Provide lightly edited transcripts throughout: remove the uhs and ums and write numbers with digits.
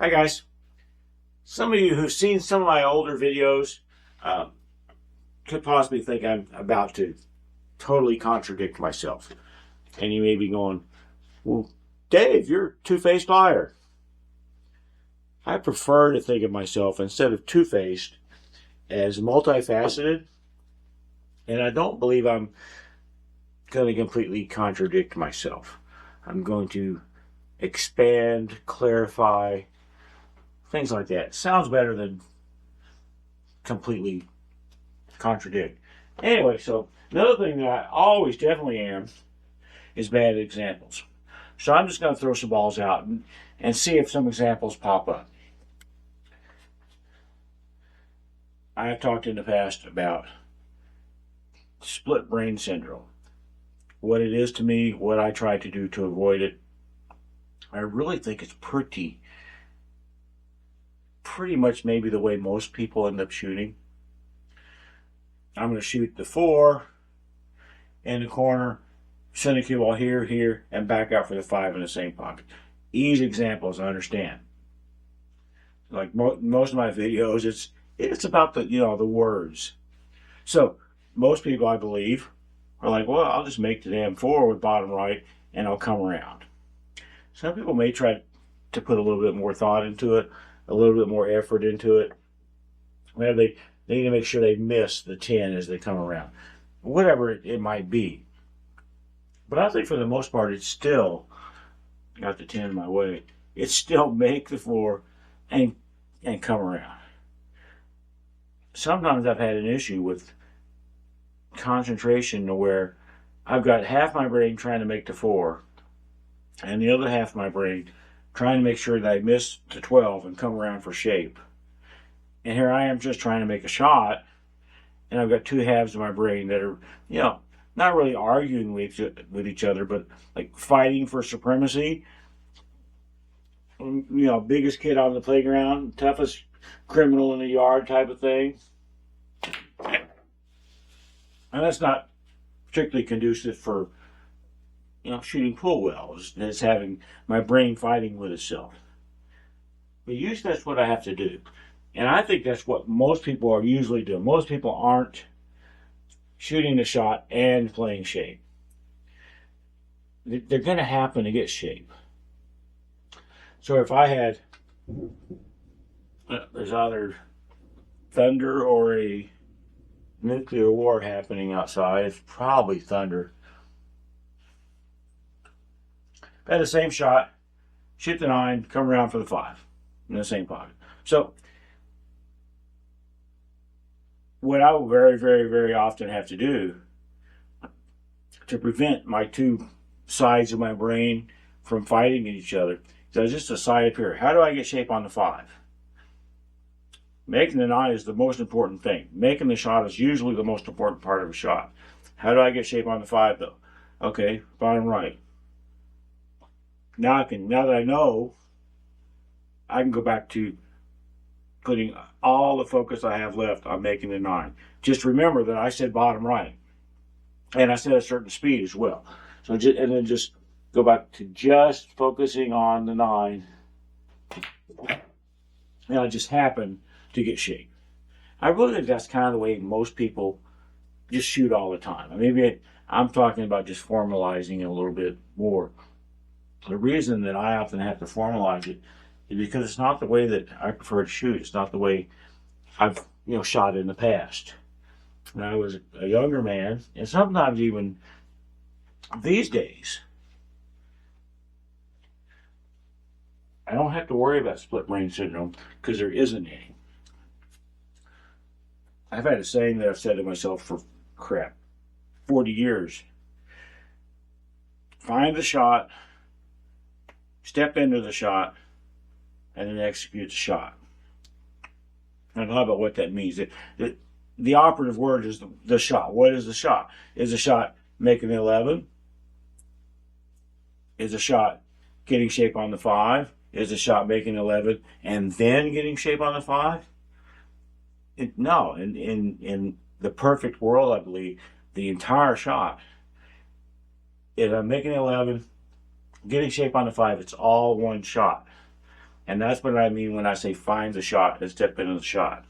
Hi guys. Some of you who've seen some of my older videos could possibly think I'm about to totally contradict myself. And you may be going, well, Dave, you're a two-faced liar. I prefer to think of myself, instead of two-faced, as multifaceted. And I don't believe I'm going to completely contradict myself. I'm going to expand, clarify, things like that. Sounds better than completely contradict. Anyway, so another thing that I always definitely am is bad at examples. So I'm just going to throw some balls out and see if some examples pop up. I have talked in the past about split brain syndrome. What it is to me, what I try to do to avoid it. I really think it's pretty much maybe the way most people end up shooting. I'm going to shoot the 4 in the corner, send a cue ball here, and back out for the 5 in the same pocket. Easy examples, I understand. Like most of my videos, it's about the words. So most people, I believe, are like, well, I'll just make the damn 4 with bottom right, and I'll come around. Some people may try to put a little bit more thought into it, a little bit more effort into it. Well, they need to make sure they miss the 10 as they come around. Whatever it might be. But I think for the most part, it's still, got the 10 in my way, it's still make the 4 and come around. Sometimes I've had an issue with concentration to where I've got half my brain trying to make the 4 and the other half of my brain trying to make sure that I miss the 12 and come around for shape. And here I am just trying to make a shot, and I've got two halves of my brain that are, not really arguing with each other, but like fighting for supremacy. Biggest kid on the playground, toughest criminal in the yard type of thing. And that's not particularly conducive for shooting pool wells. It's having my brain fighting with itself. But usually that's what I have to do. And I think that's what most people are usually doing. Most people aren't shooting the shot and playing shape. They're going to happen to get shape. So if I had, there's either thunder or a nuclear war happening outside, it's probably thunder. I had the same shot, shoot the 9, come around for the 5 in the same pocket. So what I will very, very, very often have to do to prevent my two sides of my brain from fighting each other is I just decide up here, how do I get shape on the 5? Making the 9 is the most important thing. Making the shot is usually the most important part of a shot. How do I get shape on the 5 though? Okay, bottom right. Now that I know, I can go back to putting all the focus I have left on making the 9. Just remember that I said bottom right, and I said a certain speed as well. So and then just go back to just focusing on the 9, and I just happen to get shape. I really think that's kind of the way most people just shoot all the time. Maybe I'm talking about just formalizing it a little bit more. The reason that I often have to formalize it is because it's not the way that I prefer to shoot. It's not the way I've shot in the past. When I was a younger man, and sometimes even these days, I don't have to worry about split brain syndrome because there isn't any. I've had a saying that I've said to myself for 40 years. Find the shot, step into the shot, and then execute the shot. I don't know about what that means. The operative word is the shot. What is the shot? Is the shot making the 11? Is the shot getting shape on the 5? Is the shot making 11 and then getting shape on the 5? No. In the perfect world, I believe, the entire shot, if I'm making 11, getting shape on the 5, it's all one shot. And that's what I mean when I say find the shot and step into the shot.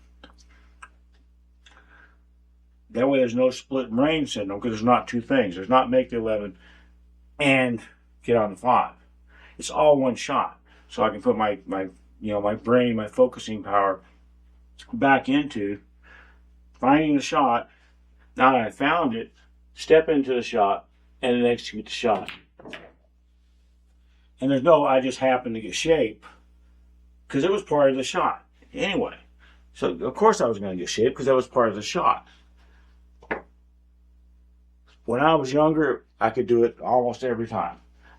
That way there's no split brain syndrome, because there's not two things. There's not make the 11 and get on the 5. It's all one shot. So I can put my brain, my focusing power back into finding the shot. Now that I found it, step into the shot and then execute the shot. And there's no, I just happened to get shape, because it was part of the shot anyway. So of course I was going to get shape because that was part of the shot. When I was younger, I could do it almost every time.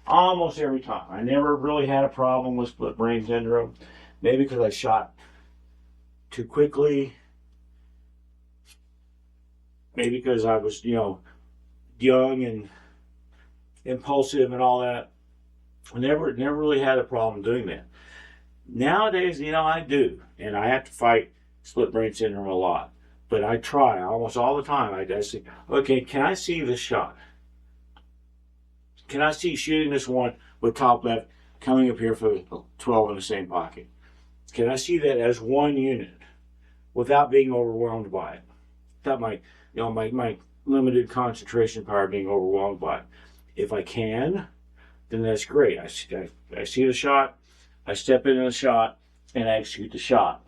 Almost every time. I never really had a problem with split brain syndrome. Maybe because I shot too quickly. Maybe because I was, young and impulsive and all that. I never really had a problem doing that. Nowadays, I do. And I have to fight split brain syndrome a lot. But I try almost all the time. I say, okay, can I see this shot? Can I see shooting this one with top left coming up here for the 12 in the same pocket? Can I see that as one unit without being overwhelmed by it? Without my limited concentration power being overwhelmed by it. If I can, then that's great. I see the shot, I step into the shot, and I execute the shot.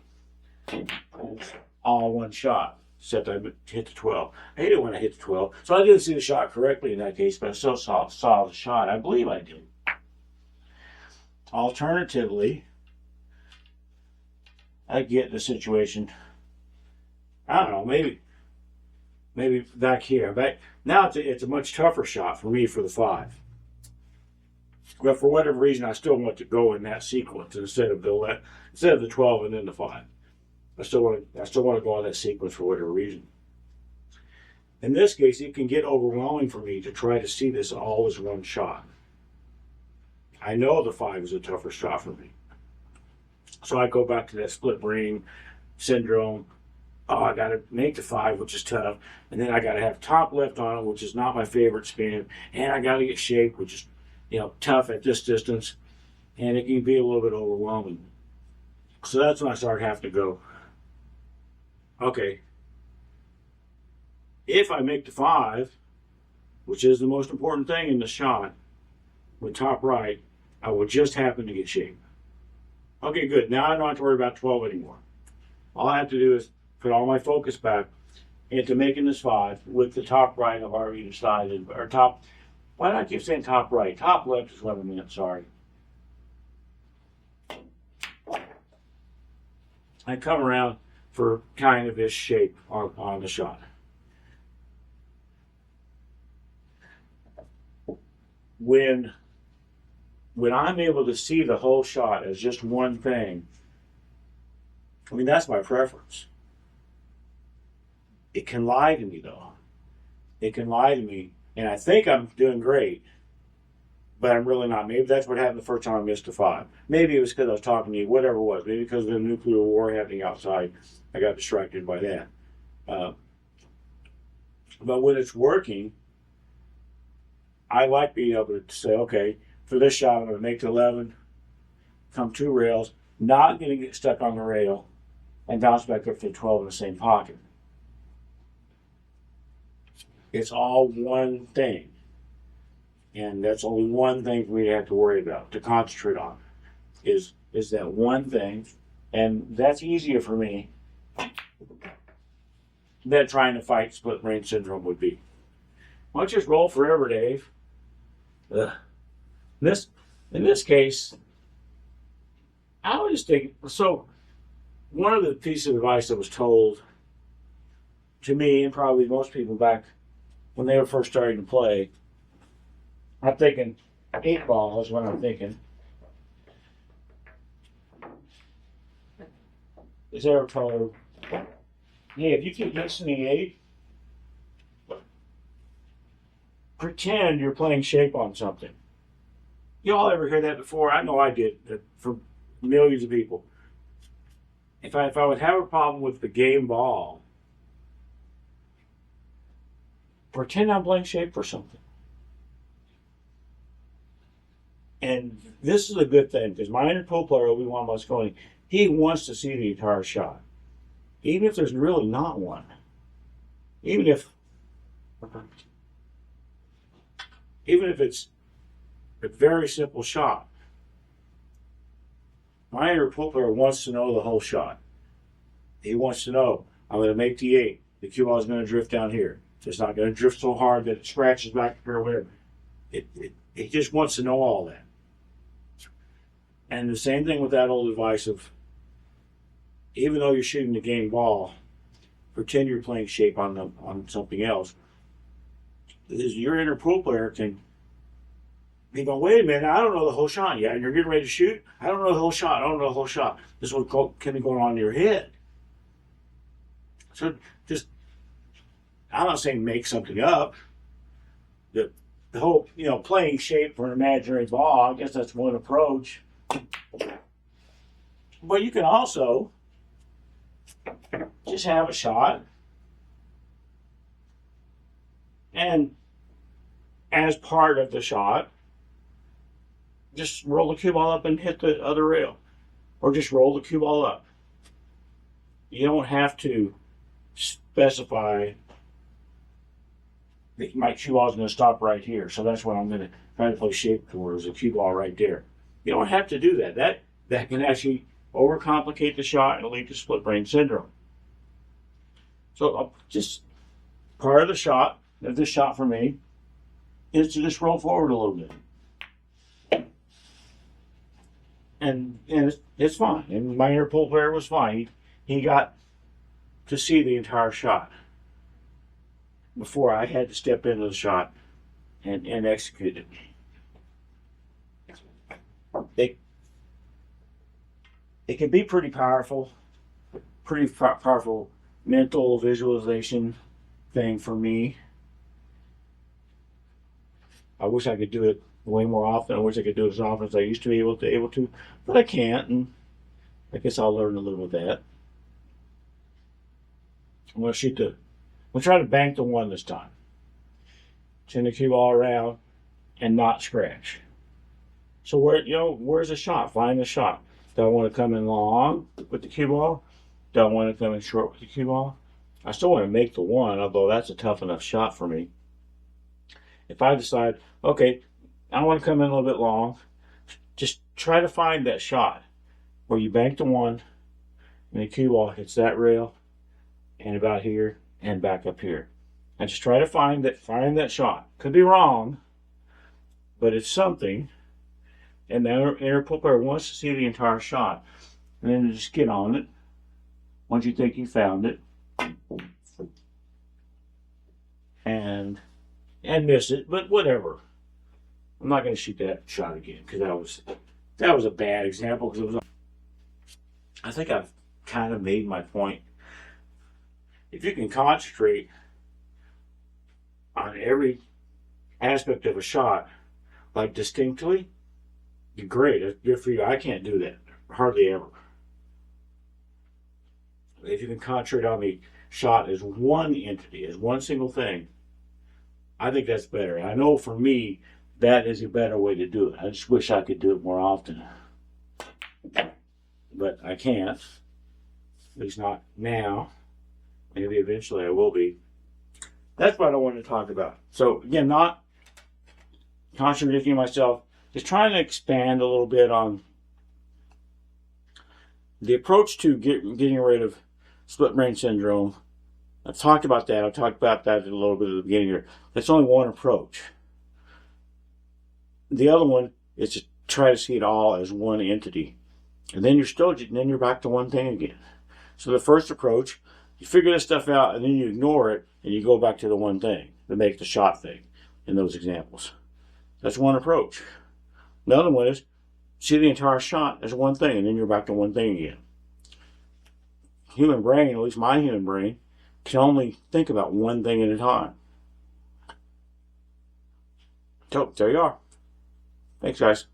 All one shot, except I hit the 12. I hate it when I hit the 12. So I didn't see the shot correctly in that case, but I still saw the shot. I believe I did. Alternatively, I get in a situation, I don't know, maybe back here. Now it's a much tougher shot for me for the 5. But for whatever reason, I still want to go in that sequence instead of the 12 and then the 5. I still want to go on that sequence for whatever reason. In this case, it can get overwhelming for me to try to see this all as one shot. I know the 5 is a tougher shot for me. So I go back to that split brain syndrome. Oh, I got to make the 5, which is tough. And then I got to have top left on it, which is not my favorite spin. And I got to get shape, which is, tough at this distance. And it can be a little bit overwhelming. So that's when I start having to go, okay, if I make the 5, which is the most important thing in the shot, with top right, I will just happen to get shape. Okay, good. Now I don't have to worry about 12 anymore. All I have to do is put all my focus back into making this 5 with the top right I've already decided, or top, why do I keep saying top right? Top left is what I meant, sorry. I come around for kind of this shape on the shot. When I'm able to see the whole shot as just one thing, that's my preference. It can lie to me, though. It can lie to me, and I think I'm doing great, but I'm really not. Maybe that's what happened the first time I missed a 5. Maybe it was because I was talking to you, whatever it was. Maybe because of the nuclear war happening outside, I got distracted by that. But when it's working, I like being able to say, okay, for this shot, I'm going to make the 11, come 2 rails, not going to get stuck on the rail, and bounce back up to the 12 in the same pocket. It's all one thing. And that's only one thing for me to have to worry about, to concentrate on, is that one thing. And that's easier for me than trying to fight split brain syndrome would be. Why don't you just roll forever, Dave? In this case, I was just thinking, so one of the pieces of advice that was told to me, and probably most people back when they were first starting to play, I'm thinking 8 ball is what I'm thinking. Is there a told, hey, if you keep missing the 8, pretend you're playing shape on something. Y'all ever heard that before? I know I did, for millions of people. If I would have a problem with the game ball, pretend I'm playing shape for something. And this is a good thing because my inner pool player, Obi-Wan Moscone, he wants to see the entire shot. Even if there's really not one. Even if it's a very simple shot. My inner pool player wants to know the whole shot. He wants to know, I'm going to make the 8. The cue ball is going to drift down here. It's not going to drift so hard that it scratches back or whatever. He just wants to know all that. And the same thing with that old advice of, even though you're shooting the game ball, pretend you're playing shape on something else. Your inner pool player can be going, wait a minute, I don't know the whole shot yet. And you're getting ready to shoot. I don't know the whole shot. I don't know the whole shot. This is what can be going on in your head. So just, I'm not saying make something up. The whole, playing shape for an imaginary ball, I guess that's one approach. But you can also just have a shot, and as part of the shot, just roll the cue ball up and hit the other rail, or just roll the cue ball up. You don't have to specify that my cue ball is going to stop right here, so that's what I'm going to try to play shape towards, the cue ball right there. You don't have to do that. That can actually overcomplicate the shot and lead to split brain syndrome. So just part of the shot, of this shot for me, is to just roll forward a little bit. And it's fine. And my inner pool player was fine. He got to see the entire shot before I had to step into the shot and execute it. It can be pretty powerful mental visualization thing for me. I wish I could do it way more often. I wish I could do it as often as I used to be able to, but I can't, and I guess I'll learn to live with that. I'm going to try to bank the 1 this time. Send the cue ball around and not scratch. So where's the shot? Find the shot. Do I want to come in long with the cue ball? Do I want to come in short with the cue ball? I still want to make the 1, although that's a tough enough shot for me. If I decide, okay, I want to come in a little bit long, just try to find that shot where you bank the 1 and the cue ball hits that rail and about here and back up here. And just try to find that shot. Could be wrong, but it's something. And the inner pool player wants to see the entire shot. And then just get on it once you think you found it. And miss it, but whatever. I'm not going to shoot that shot again because that was a bad example. Because I think I've kind of made my point. If you can concentrate on every aspect of a shot, like distinctly, great. That's good for you. I can't do that hardly ever. If you can concentrate on the shot as one entity, as one single thing, I think that's better. And I know for me, that is a better way to do it. I just wish I could do it more often. But I can't. At least not now. Maybe eventually I will be. That's what I wanted to talk about. So again, not contradicting myself, just trying to expand a little bit on the approach to getting rid of split brain syndrome. I've talked about that. I've talked about that a little bit at the beginning here. That's only one approach. The other one is to try to see it all as one entity. And then you're back to one thing again. So the first approach, you figure this stuff out and then you ignore it and you go back to the one thing that makes the shot thing in those examples. That's one approach. The other one is see the entire shot as one thing and then you're back to one thing again. Human brain, at least my human brain, can only think about one thing at a time. So there you are. Thanks, guys.